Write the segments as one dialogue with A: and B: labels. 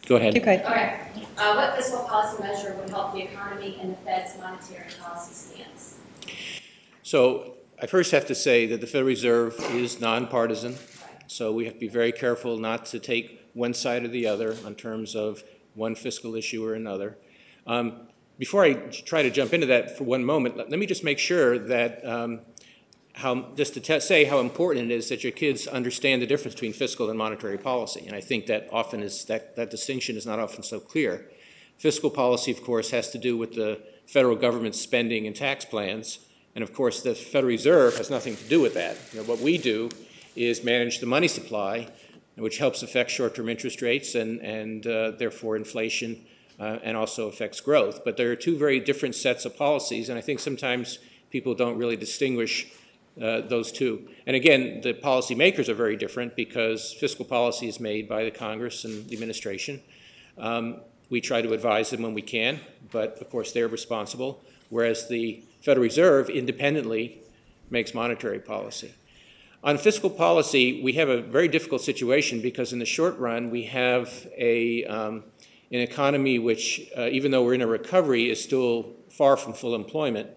A: Go ahead.
B: Okay.
C: Okay. What fiscal policy measure would help the economy and the Fed's monetary policy stance?
A: So I first have to say that the Federal Reserve is nonpartisan, so we have to be very careful not to take one side or the other in terms of one fiscal issue or another. Before I try to jump into that for one moment, let me just make sure that say how important it is that your kids understand the difference between fiscal and monetary policy. And I think that often that distinction is not often so clear. Fiscal policy, of course, has to do with the federal government's spending and tax plans. And of course, the Federal Reserve has nothing to do with that. What we do is manage the money supply, which helps affect short-term interest rates and therefore inflation, and also affects growth. But there are two very different sets of policies, and I think sometimes people don't really distinguish those two. And again, the policymakers are very different because fiscal policy is made by the Congress and the administration. We try to advise them when we can, but of course they're responsible, whereas the Federal Reserve independently makes monetary policy. On fiscal policy, we have a very difficult situation because in the short run, we have an economy which, even though we're in a recovery, is still far from full employment.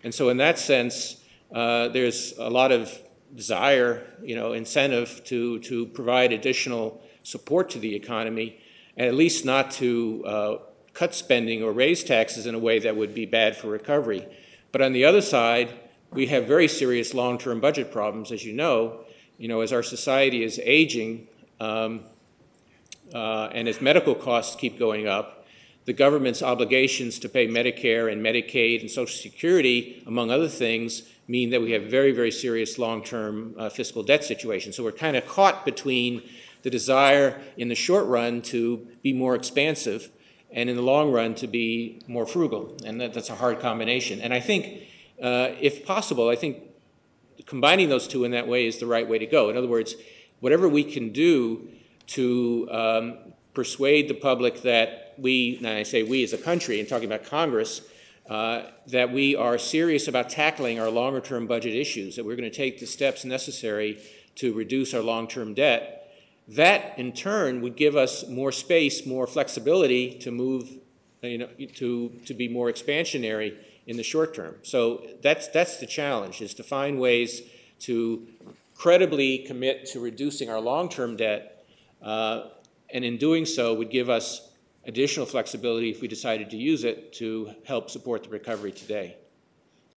A: And so in that sense, there's a lot of desire, incentive to provide additional support to the economy, and at least not to cut spending or raise taxes in a way that would be bad for recovery. But on the other side, we have very serious long-term budget problems, as you know, as our society is aging and as medical costs keep going up, the government's obligations to pay Medicare and Medicaid and Social Security, among other things, mean that we have very, very serious long-term fiscal debt situations. So we're kind of caught between the desire in the short run to be more expansive and in the long run to be more frugal. And that's a hard combination. And I think, if possible, I think combining those two in that way is the right way to go. In other words, whatever we can do to persuade the public that we, and I say we as a country, and talking about Congress, that we are serious about tackling our longer-term budget issues, that we're going to take the steps necessary to reduce our long-term debt, that in turn would give us more space, more flexibility to move, to be more expansionary in the short term. So that's the challenge, is to find ways to credibly commit to reducing our long-term debt, and in doing so would give us additional flexibility if we decided to use it to help support the recovery today.